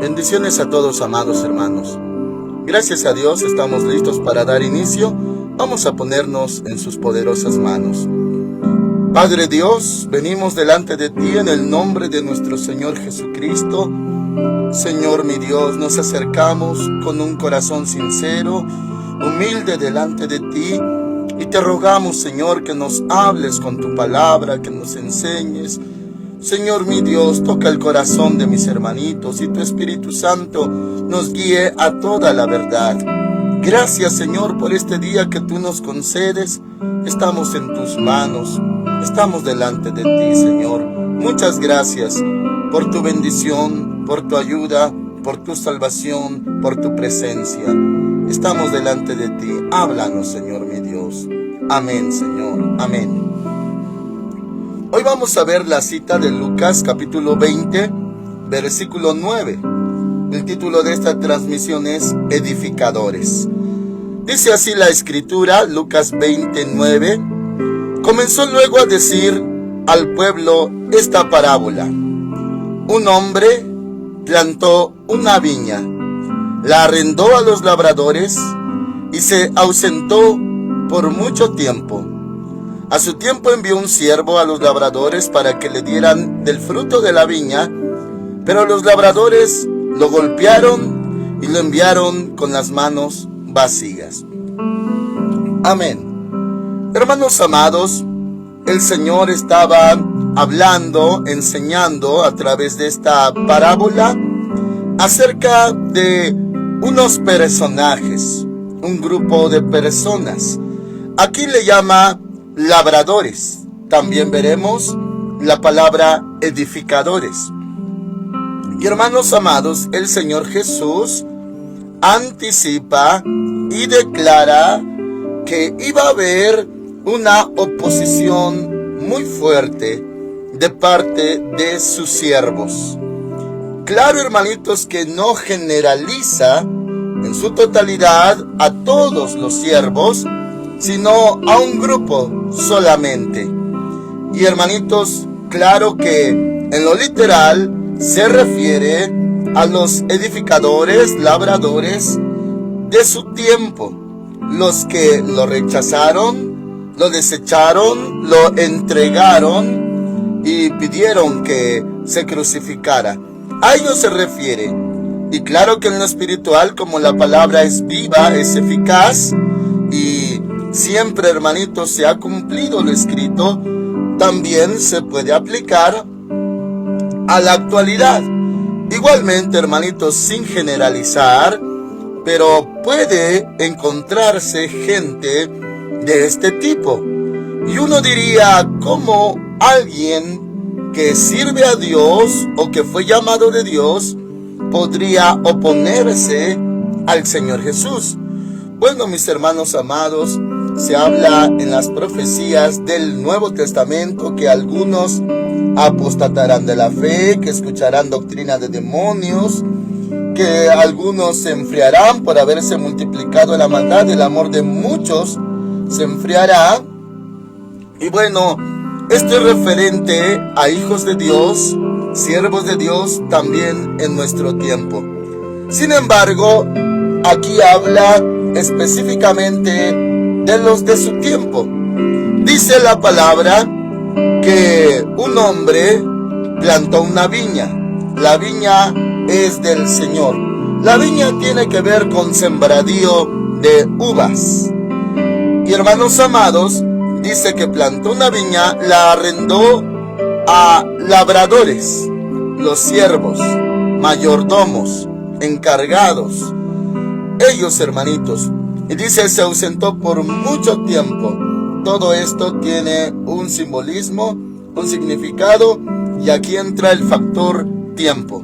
Bendiciones a todos, amados hermanos. Gracias a Dios estamos listos para dar inicio. Vamos a ponernos en sus poderosas manos. Padre Dios, venimos delante de ti en el nombre de nuestro Señor Jesucristo. Señor mi Dios, nos acercamos con un corazón sincero, humilde delante de ti, y te rogamos, Señor, que nos hables con tu palabra, que nos enseñes. Señor mi Dios, toca el corazón de mis hermanitos y tu Espíritu Santo nos guíe a toda la verdad. Gracias, Señor, por este día que tú nos concedes. Estamos en tus manos, estamos delante de ti, Señor. Muchas gracias por tu bendición, por tu ayuda, por tu salvación, por tu presencia. Estamos delante de ti. Háblanos, Señor mi Dios. Amén, Señor. Amén. Hoy vamos a ver la cita de Lucas capítulo 20, versículo 9. El título de esta transmisión es Edificadores. Dice así la escritura, Lucas 29. Comenzó luego a decir al pueblo esta parábola. Un hombre plantó una viña, la arrendó a los labradores y se ausentó por mucho tiempo. A su tiempo envió un siervo a los labradores para que le dieran del fruto de la viña, pero los labradores lo golpearon y lo enviaron con las manos vacías. Amén. Hermanos amados, el Señor estaba hablando, enseñando a través de esta parábola acerca de unos personajes, un grupo de personas. Aquí le llama labradores. También veremos la palabra edificadores. Y hermanos amados, el Señor Jesús anticipa y declara que iba a haber una oposición muy fuerte de parte de sus siervos. Claro, hermanitos, que no generaliza en su totalidad a todos los siervos, sino a un grupo solamente. Y hermanitos, claro que en lo literal se refiere a los edificadores, labradores de su tiempo, los que lo rechazaron, lo desecharon, lo entregaron y pidieron que se crucificara. A ellos se refiere. Y claro que en lo espiritual, como la palabra es viva, es eficaz y siempre, hermanitos, se ha cumplido lo escrito, también se puede aplicar a la actualidad. Igualmente, hermanitos, sin generalizar, pero puede encontrarse gente de este tipo. Y uno diría, ¿cómo alguien que sirve a Dios o que fue llamado de Dios podría oponerse al Señor Jesús? Bueno, mis hermanos amados, se habla en las profecías del Nuevo Testamento que algunos apostatarán de la fe, que escucharán doctrina de demonios, que algunos se enfriarán por haberse multiplicado la maldad, el amor de muchos se enfriará. Y bueno, esto es referente a hijos de Dios, siervos de Dios también en nuestro tiempo. Sin embargo, aquí habla específicamente de los de su tiempo. Dice la palabra que un hombre plantó una viña. La viña es del Señor. La viña tiene que ver con sembradío de uvas. Y hermanos amados, dice que plantó una viña, la arrendó a labradores, los siervos, mayordomos, encargados. Ellos, hermanitos. Y dice, se ausentó por mucho tiempo. Todo esto tiene un simbolismo, un significado, y aquí entra el factor tiempo.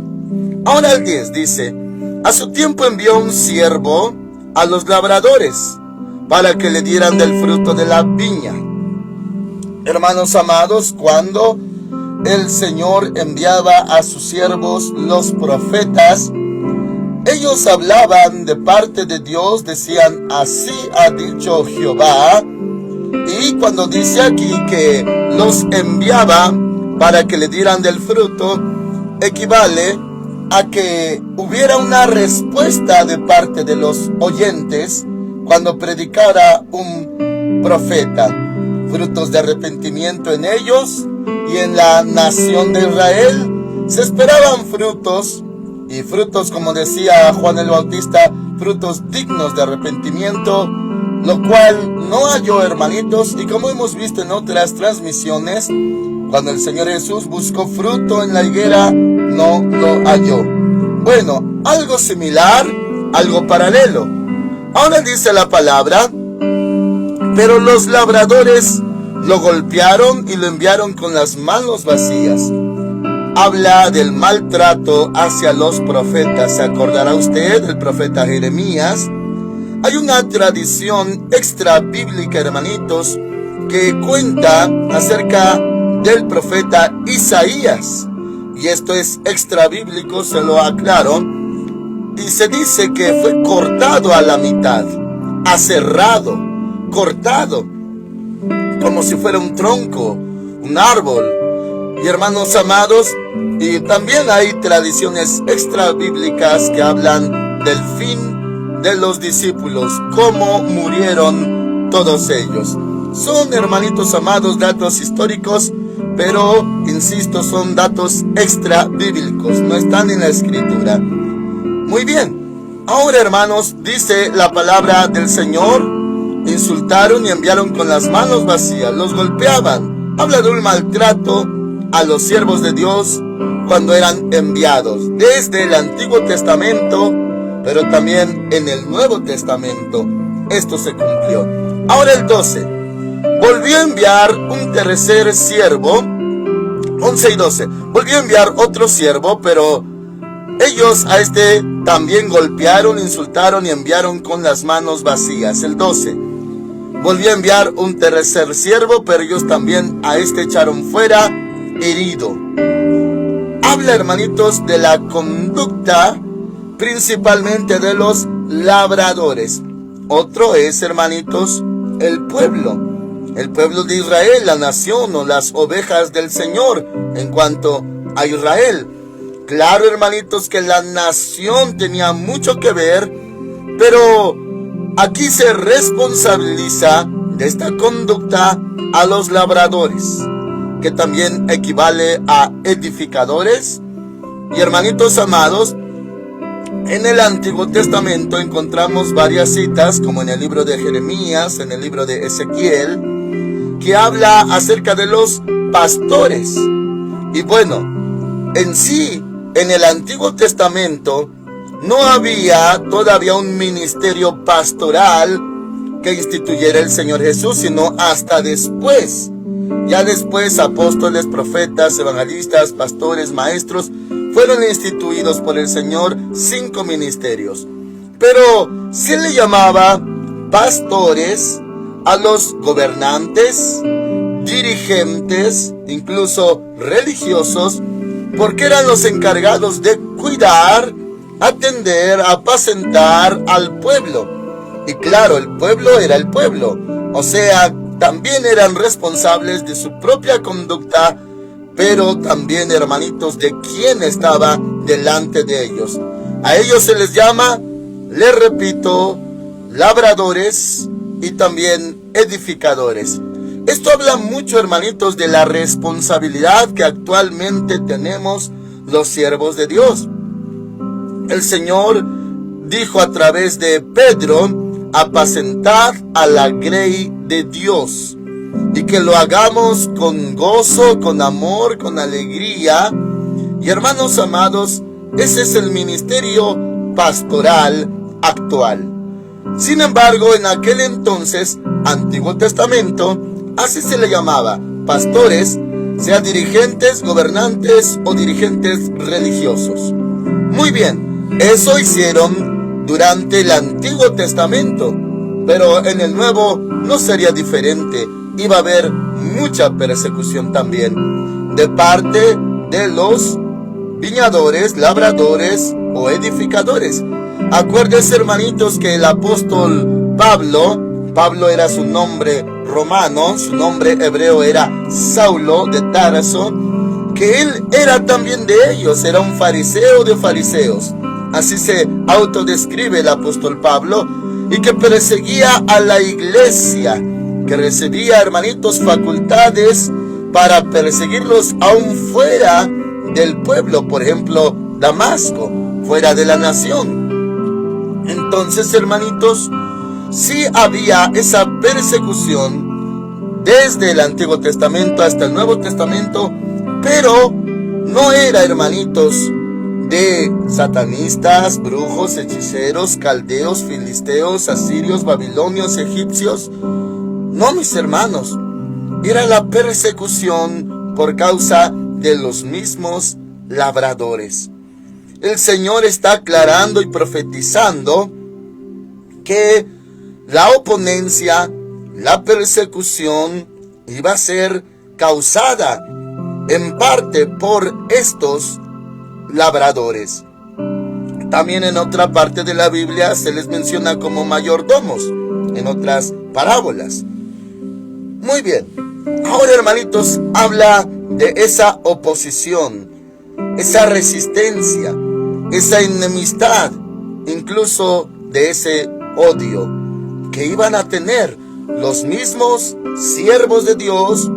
Ahora el 10 dice, a su tiempo envió un siervo a los labradores para que le dieran del fruto de la viña. Hermanos amados, cuando el Señor enviaba a sus siervos, los profetas, ellos hablaban de parte de Dios, decían, así ha dicho Jehová. Y cuando dice aquí que los enviaba para que le dieran del fruto, equivale a que hubiera una respuesta de parte de los oyentes cuando predicara un profeta. Frutos de arrepentimiento en ellos y en la nación de Israel se esperaban frutos, y frutos, como decía Juan el Bautista, frutos dignos de arrepentimiento, lo cual no halló, hermanitos, y como hemos visto en otras transmisiones, cuando el Señor Jesús buscó fruto en la higuera, no lo halló. Bueno, algo similar, algo paralelo. Ahora dice la palabra: pero los labradores lo golpearon y lo enviaron con las manos vacías. Habla del maltrato hacia los profetas. ¿Se acordará usted del profeta Jeremías? Hay una tradición extra bíblica, hermanitos, que cuenta acerca del profeta Isaías. Y esto es extra bíblico, se lo aclaro. Y se dice que fue cortado a la mitad, aserrado, cortado, como si fuera un tronco, un árbol. Y hermanos amados, y también hay tradiciones extra bíblicas que hablan del fin de los discípulos, cómo murieron todos ellos. Son, hermanitos amados, datos históricos, pero insisto, son datos extra bíblicos, no están en la escritura. Muy bien, ahora, hermanos, dice la palabra del Señor: insultaron y enviaron con las manos vacías, los golpeaban. Habla de un maltrato a los siervos de Dios cuando eran enviados, desde el Antiguo Testamento, pero también en el Nuevo Testamento. Esto se cumplió. Ahora el 12. Volvió a enviar un tercer siervo. 11 y 12. Volvió a enviar otro siervo, pero ellos a este también golpearon, insultaron y enviaron con las manos vacías. El 12. Volvió a enviar un tercer siervo, pero ellos también a este echaron fuera, herido. Habla, hermanitos, de la conducta principalmente de los labradores. Otro es, hermanitos, el pueblo de Israel, la nación o las ovejas del Señor en cuanto a Israel. Claro, hermanitos, que la nación tenía mucho que ver, pero aquí se responsabiliza de esta conducta a los labradores, que también equivale a edificadores. Y hermanitos amados, en el Antiguo Testamento encontramos varias citas, como en el libro de Jeremías, en el libro de Ezequiel, que habla acerca de los pastores. Y bueno, en sí, en el Antiguo Testamento no había todavía un ministerio pastoral que instituyera el Señor Jesús, sino hasta después. Ya después, apóstoles, profetas, evangelistas, pastores, maestros fueron instituidos por el Señor 5 ministerios. Pero se le llamaba pastores a los gobernantes, dirigentes, incluso religiosos, porque eran los encargados de cuidar, atender, apacentar al pueblo. Y claro, el pueblo era el pueblo, o sea, también eran responsables de su propia conducta, pero también, hermanitos, de quién estaba delante de ellos. A ellos se les llama, les repito, labradores y también edificadores. Esto habla mucho, hermanitos, de la responsabilidad que actualmente tenemos los siervos de Dios. El Señor dijo a través de Pedro: apacentad a la grey de Dios, y que lo hagamos con gozo, con amor, con alegría. Y hermanos amados, ese es el ministerio pastoral actual. Sin embargo, en aquel entonces, Antiguo Testamento, así se le llamaba: pastores, sea dirigentes, gobernantes o dirigentes religiosos. Muy bien, eso hicieron durante el Antiguo Testamento, pero en el Nuevo no sería diferente. Iba a haber mucha persecución también de parte de los viñadores, labradores o edificadores. Acuérdense, hermanitos, que el apóstol Pablo era su nombre romano, su nombre hebreo era Saulo de Tarso, que él era también de ellos, era un fariseo de fariseos. Así se autodescribe el apóstol Pablo, y que perseguía a la iglesia, que recibía, hermanitos, facultades para perseguirlos aún fuera del pueblo, por ejemplo, Damasco, fuera de la nación. Entonces, hermanitos, sí había esa persecución desde el Antiguo Testamento hasta el Nuevo Testamento, pero no era, hermanitos, de satanistas, brujos, hechiceros, caldeos, filisteos, asirios, babilonios, egipcios. No, mis hermanos, era la persecución por causa de los mismos labradores. El Señor está aclarando y profetizando que la oponencia, la persecución iba a ser causada en parte por estos labradores. También en otra parte de la Biblia se les menciona como mayordomos, en otras parábolas. Muy bien, ahora, hermanitos, habla de esa oposición, esa resistencia, esa enemistad, incluso de ese odio que iban a tener los mismos siervos de Dios,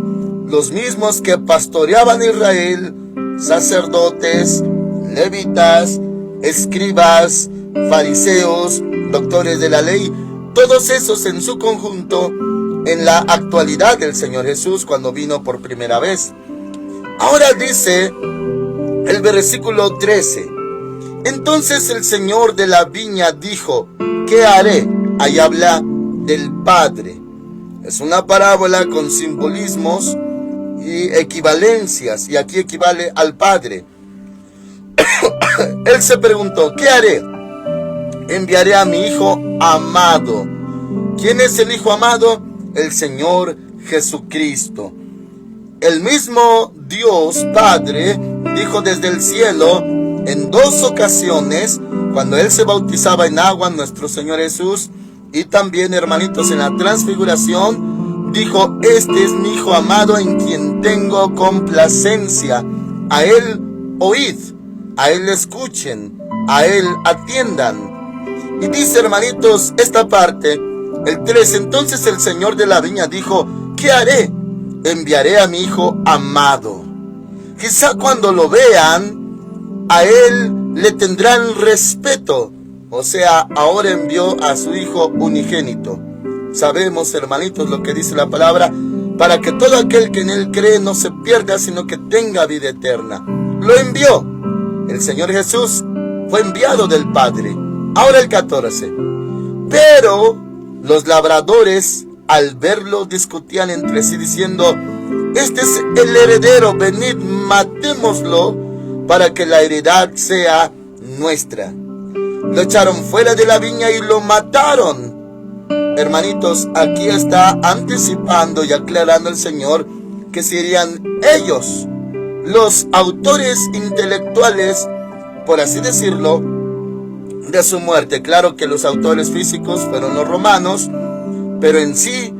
los mismos que pastoreaban Israel, sacerdotes, levitas, escribas, fariseos, doctores de la ley, todos esos en su conjunto en la actualidad del Señor Jesús cuando vino por primera vez. Ahora dice el versículo 13: entonces el Señor de la viña dijo, ¿qué haré? Ahí habla del Padre. Es una parábola con simbolismos y equivalencias, y aquí equivale al Padre. Él se preguntó, ¿qué haré? Enviaré a mi Hijo amado. ¿Quién es el Hijo amado? El Señor Jesucristo. El mismo Dios Padre dijo desde el cielo en dos ocasiones, cuando Él se bautizaba en agua, nuestro Señor Jesús, y también, hermanitos, en la transfiguración, dijo, este es mi Hijo amado en quien tengo complacencia. A Él oíd, a Él escuchen, a Él atiendan. Y dice, hermanitos, esta parte, el 3, entonces el Señor de la viña dijo, ¿qué haré? Enviaré a mi Hijo amado. Quizá cuando lo vean, a Él le tendrán respeto. O sea, ahora envió a su Hijo unigénito. Sabemos, hermanitos, lo que dice la palabra, para que todo aquel que en Él cree no se pierda, sino que tenga vida eterna. Lo envió. El Señor Jesús fue enviado del Padre. Ahora el 14. Pero los labradores, al verlo, discutían entre sí diciendo, este es el heredero, venid, matémoslo, para que la heredad sea nuestra. Lo echaron fuera de la viña y lo mataron. Hermanitos, aquí está anticipando y aclarando el Señor que serían ellos los autores intelectuales, por así decirlo, de su muerte. Claro que los autores físicos fueron los romanos, pero en sí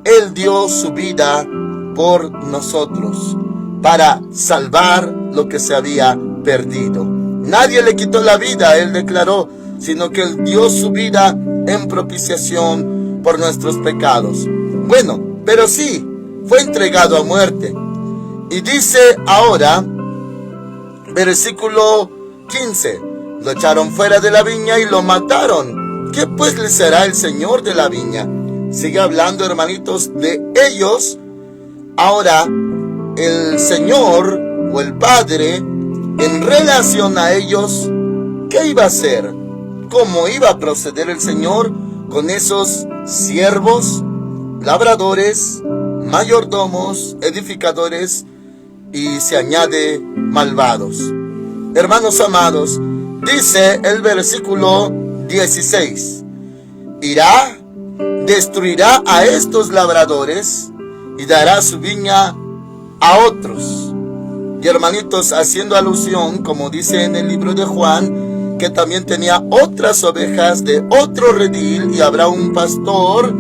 Él dio su vida por nosotros, para salvar lo que se había perdido. Nadie le quitó la vida, Él declaró, sino que Él dio su vida en propiciación por nuestros pecados. Bueno, pero sí, fue entregado a muerte. Y dice ahora, versículo 15, lo echaron fuera de la viña y lo mataron. ¿Qué pues le será el Señor de la viña? Sigue hablando, hermanitos, de ellos. Ahora, el Señor o el Padre, en relación a ellos, ¿qué iba a hacer? ¿Cómo iba a proceder el Señor con esos siervos, labradores, mayordomos, edificadores y se añade malvados? Hermanos amados, dice el versículo 16, irá, destruirá a estos labradores y dará su viña a otros. Y hermanitos, haciendo alusión, como dice en el libro de Juan, que también tenía otras ovejas de otro redil y habrá un pastor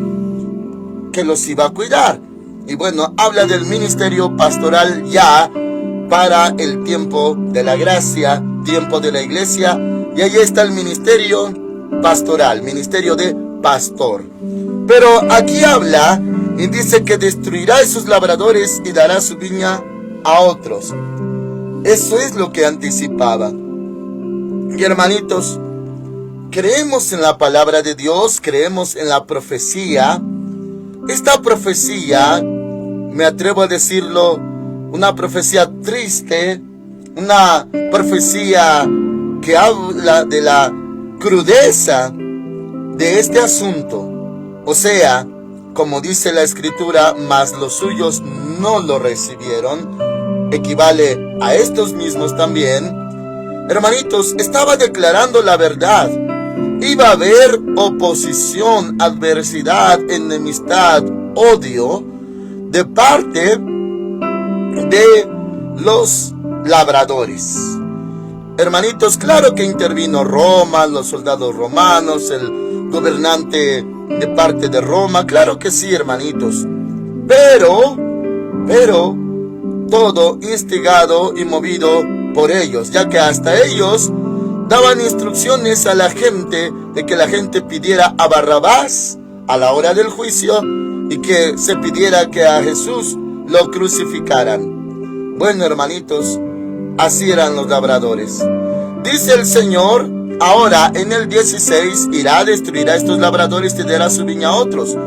que los iba a cuidar. Y bueno, habla del ministerio pastoral ya para el tiempo de la gracia, tiempo de la iglesia, y ahí está el ministerio pastoral, ministerio de pastor. Pero aquí habla y dice que destruirá a esos labradores y dará su viña a otros. Eso es lo que anticipaba. Y hermanitos, creemos en la palabra de Dios, creemos en la profecía. Esta profecía, me atrevo a decirlo, una profecía triste, una profecía que habla de la crudeza de este asunto. O sea, como dice la escritura, mas los suyos no lo recibieron, equivale a estos mismos también. Hermanitos, estaba declarando la verdad. Iba a haber oposición, adversidad, enemistad, odio de parte de los labradores. Hermanitos, claro que intervino Roma, los soldados romanos, el gobernante de parte de Roma, claro que sí, hermanitos. Pero, todo instigado y movido por ellos, ya que hasta ellos daban instrucciones a la gente de que la gente pidiera a Barrabás a la hora del juicio y que se pidiera que a Jesús lo crucificaran. Bueno, hermanitos, así eran los labradores. Dice el Señor, ahora en el 16, irá a destruir a estos labradores y dará su viña a otros.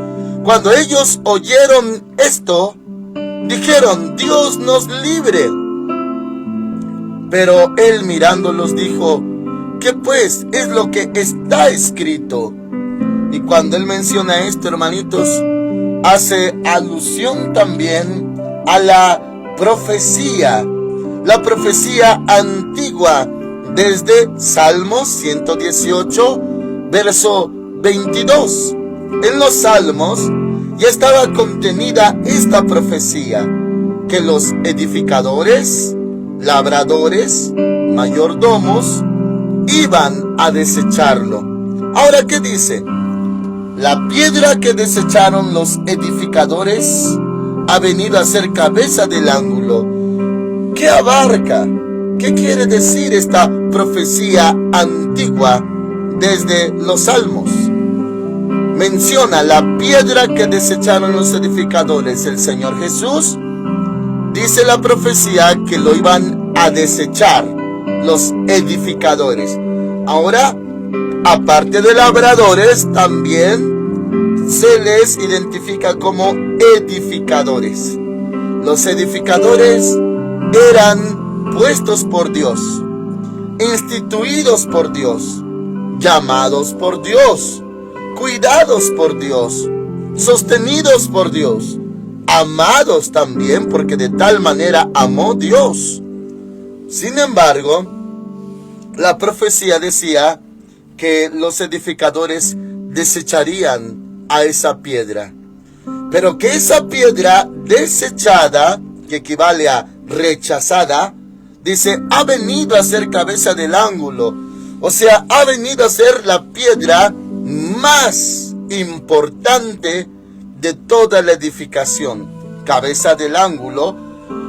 Cuando ellos oyeron esto, dijeron, Dios nos libre. Pero él mirándolos dijo, ¿qué pues es lo que está escrito? Y cuando él menciona esto, hermanitos, hace alusión también a la profecía antigua, desde Salmos 118, verso 22. En los Salmos ya estaba contenida esta profecía, que los edificadores, labradores, mayordomos, iban a desecharlo. Ahora, ¿qué dice? La piedra que desecharon los edificadores ha venido a ser cabeza del ángulo. ¿Qué abarca? ¿Qué quiere decir esta profecía antigua desde los Salmos? Menciona la piedra que desecharon los edificadores, el Señor Jesús. Dice la profecía que lo iban a desechar los edificadores. Ahora, aparte de labradores, también se les identifica como edificadores. Los edificadores eran puestos por Dios, instituidos por Dios, llamados por Dios, cuidados por Dios, sostenidos por Dios, amados también, porque de tal manera amó Dios. Sin embargo, la profecía decía que los edificadores desecharían a esa piedra, pero que esa piedra desechada, que equivale a rechazada, dice, ha venido a ser cabeza del ángulo. O sea, ha venido a ser la piedra más importante de toda la edificación, cabeza del ángulo.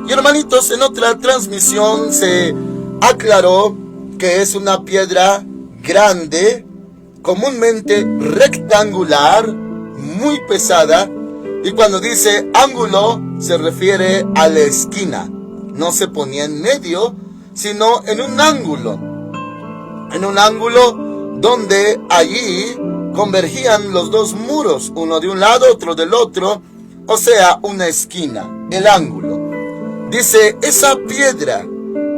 Y hermanitos, en otra transmisión se aclaró que es una piedra grande, comúnmente rectangular, muy pesada. Y cuando dice ángulo, se refiere a la esquina. No se ponía en medio, sino en un ángulo. En un ángulo donde allí convergían los dos muros, uno de un lado, otro del otro. O sea, una esquina, el ángulo. Dice, esa piedra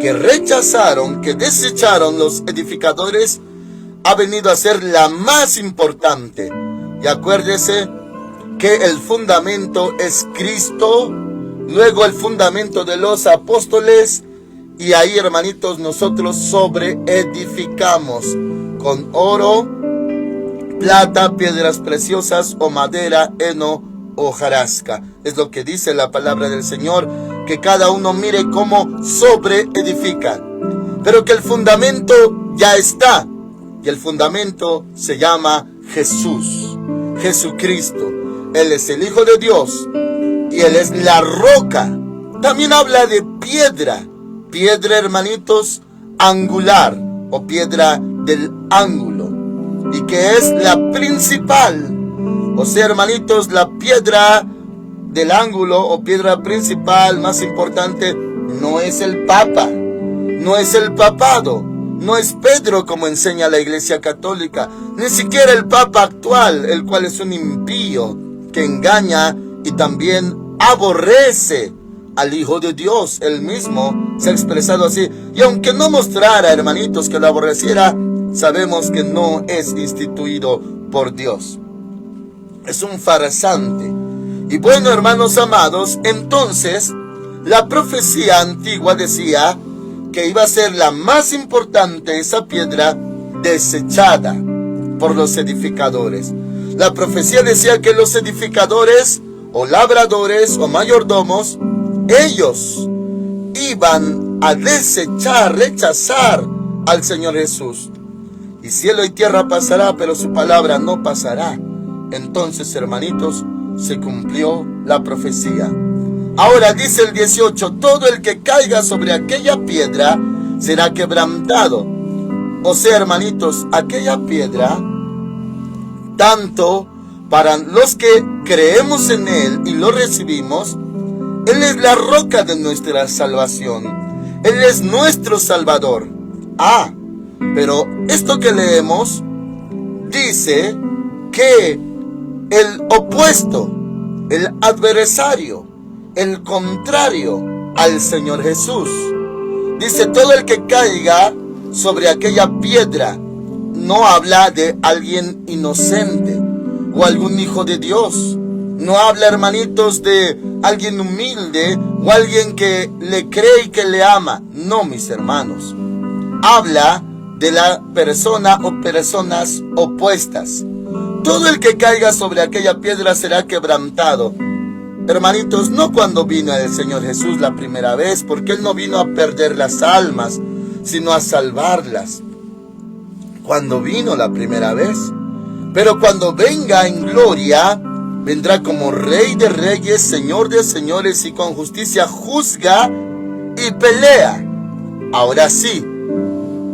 que rechazaron, que desecharon los edificadores, ha venido a ser la más importante. Y acuérdese que el fundamento es Cristo, luego el fundamento de los apóstoles, y ahí, hermanitos, nosotros sobreedificamos con oro, plata, piedras preciosas o madera, heno o hojarasca. Es lo que dice la palabra del Señor, que cada uno mire cómo sobreedifica, pero que el fundamento ya está, y el fundamento se llama Jesús, Jesucristo. Él es el Hijo de Dios y Él es la roca. También habla de piedra, piedra, hermanitos, angular o piedra del ángulo, y que es la principal. O sea, hermanitos, la piedra del ángulo o piedra principal más importante no es el Papa, no es el papado, no es Pedro como enseña la Iglesia Católica, ni siquiera el Papa actual, el cual es un impío que engaña y también aborrece al Hijo de Dios. Él mismo se ha expresado así, y aunque no mostrara, hermanitos, que lo aborreciera, sabemos que no es instituido por Dios. Es un farsante. Y bueno, hermanos amados, entonces la profecía antigua decía que iba a ser la más importante esa piedra desechada por los edificadores. La profecía decía que los edificadores o labradores o mayordomos, ellos iban a desechar, rechazar al Señor Jesús. Y cielo y tierra pasará, pero su palabra no pasará. Entonces, hermanitos, se cumplió la profecía. Ahora dice el 18, todo el que caiga sobre aquella piedra será quebrantado. O sea, hermanitos, aquella piedra, tanto para los que creemos en Él y lo recibimos, Él es la roca de nuestra salvación. Él es nuestro Salvador. Pero esto que leemos dice que el opuesto, el adversario, el contrario al Señor Jesús, dice todo el que caiga sobre aquella piedra, no habla de alguien inocente o algún hijo de Dios. No habla, hermanitos, de alguien humilde o alguien que le cree y que le ama. No, mis hermanos. Habla de la persona o personas opuestas. Todo el que caiga sobre aquella piedra será quebrantado. Hermanitos, no cuando vino el Señor Jesús la primera vez, porque Él no vino a perder las almas, sino a salvarlas. Cuando vino la primera vez. Pero cuando venga en gloria, vendrá como Rey de reyes, Señor de señores, y con justicia juzga y pelea. Ahora sí,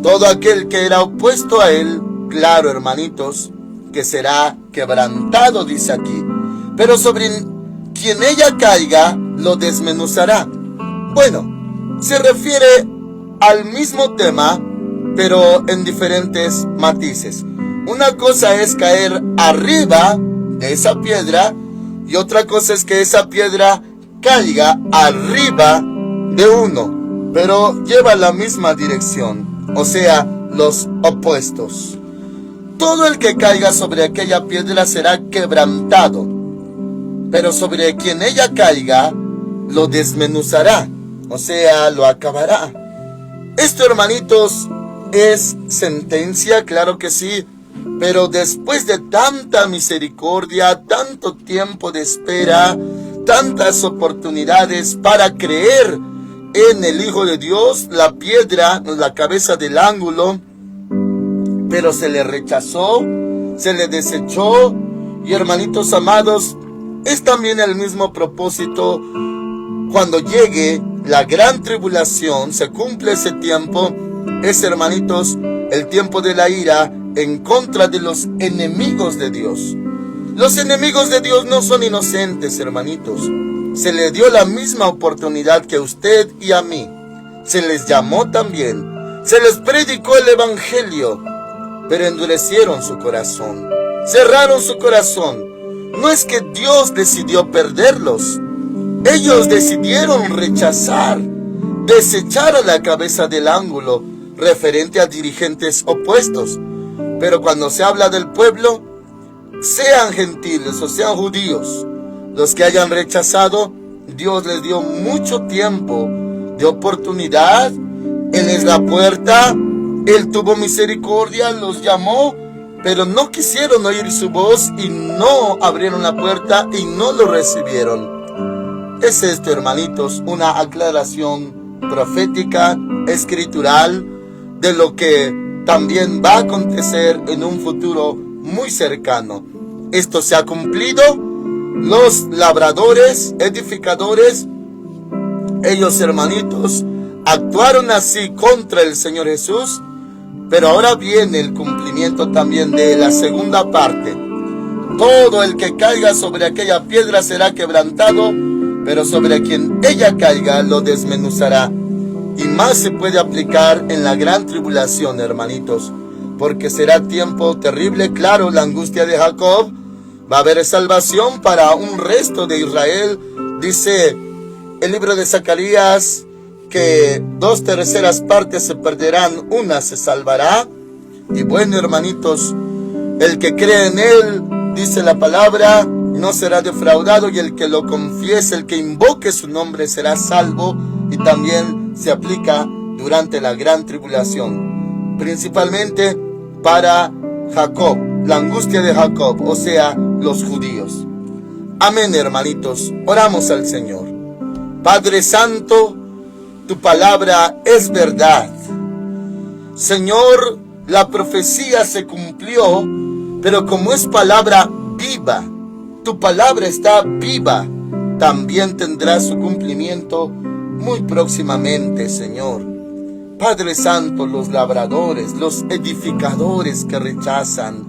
todo aquel que era opuesto a Él, claro, hermanitos, que será quebrantado, dice aquí. Pero sobre quien ella caiga, lo desmenuzará. Bueno, se refiere al mismo tema, pero en diferentes matices. Una cosa es caer arriba de esa piedra, y otra cosa es que esa piedra caiga arriba de uno, pero lleva la misma dirección, o sea, los opuestos. Todo el que caiga sobre aquella piedra será quebrantado, pero sobre quien ella caiga, lo desmenuzará, o sea, lo acabará. Esto, hermanitos, es sentencia, claro que sí, pero después de tanta misericordia, tanto tiempo de espera, tantas oportunidades para creer en el Hijo de Dios, la piedra, la cabeza del ángulo, pero se le rechazó, se le desechó. Y hermanitos amados, es también el mismo propósito cuando llegue la gran tribulación, se cumple ese tiempo, es, hermanitos, el tiempo de la ira en contra de los enemigos de Dios. Los enemigos de Dios no son inocentes, hermanitos. Se les dio la misma oportunidad que a usted y a mí. Se les llamó también. Se les predicó el evangelio, pero endurecieron su corazón. Cerraron su corazón. No es que Dios decidió perderlos. Ellos decidieron rechazar, desechar a la cabeza del ángulo referente a dirigentes opuestos. Pero cuando se habla del pueblo, sean gentiles o sean judíos, los que hayan rechazado, Dios les dio mucho tiempo de oportunidad. Él es la puerta, Él tuvo misericordia, los llamó, pero no quisieron oír su voz y no abrieron la puerta y no lo recibieron. Es esto, hermanitos, una aclaración profética, escritural, de lo que también va a acontecer en un futuro muy cercano. Esto se ha cumplido. Los labradores, edificadores, ellos, hermanitos, actuaron así contra el Señor Jesús, pero ahora viene el cumplimiento también de la segunda parte. Todo el que caiga sobre aquella piedra será quebrantado, pero sobre quien ella caiga lo desmenuzará. Y más se puede aplicar en la gran tribulación, hermanitos, porque será tiempo terrible. Claro, la angustia de Jacob, va a haber salvación para un resto de Israel. Dice el libro de Zacarías que 2/3 partes se perderán, una se salvará. Y bueno, hermanitos, el que cree en él, dice la palabra, no será defraudado, y el que lo confiese, el que invoque su nombre, será salvo. Y también se aplica durante la gran tribulación, principalmente para Jacob, la angustia de Jacob, o sea, los judíos. Amén, hermanitos. Oramos al Señor. Padre Santo, tu palabra es verdad. Señor, la profecía se cumplió, pero como es palabra viva, tu palabra está viva, también tendrá su cumplimiento muy próximamente, Señor. Padre Santo, los labradores, los edificadores que rechazan,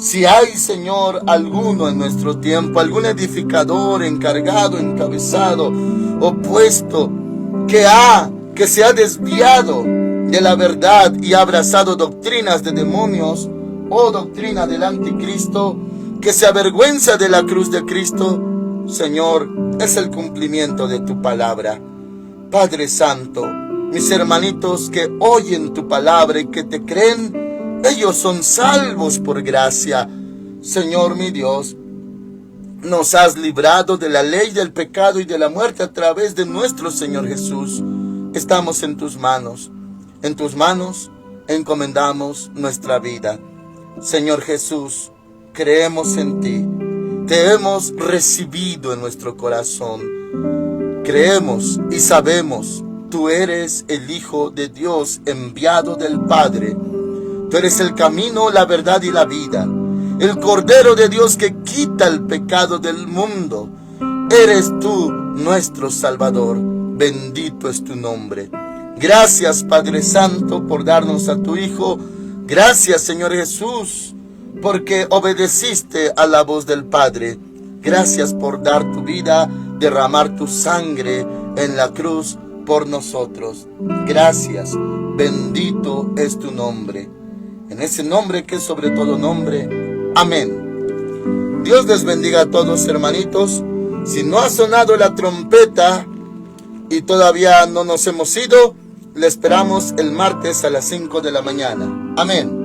si hay, Señor, alguno en nuestro tiempo, algún edificador encargado, encabezado, opuesto, que se ha desviado de la verdad y ha abrazado doctrinas de demonios o doctrina del anticristo, que se avergüenza de la cruz de Cristo, Señor, es el cumplimiento de tu palabra. Padre Santo, mis hermanitos que oyen tu palabra y que te creen, ellos son salvos por gracia. Señor mi Dios, nos has librado de la ley del pecado y de la muerte a través de nuestro Señor Jesús. Estamos en tus manos. En tus manos encomendamos nuestra vida. Señor Jesús, creemos en ti. Te hemos recibido en nuestro corazón. Creemos y sabemos, tú eres el Hijo de Dios enviado del Padre. Tú eres el camino, la verdad y la vida. El Cordero de Dios que quita el pecado del mundo. Eres tú nuestro Salvador. Bendito es tu nombre. Gracias, Padre Santo, por darnos a tu Hijo. Gracias, Señor Jesús, porque obedeciste a la voz del Padre. Gracias por dar tu vida, derramar tu sangre en la cruz por nosotros. Gracias. Bendito es tu nombre. En ese nombre que es sobre todo nombre. Amén. Dios les bendiga a todos, hermanitos. Si no ha sonado la trompeta y todavía no nos hemos ido, le esperamos el martes a las 5 de la mañana. Amén.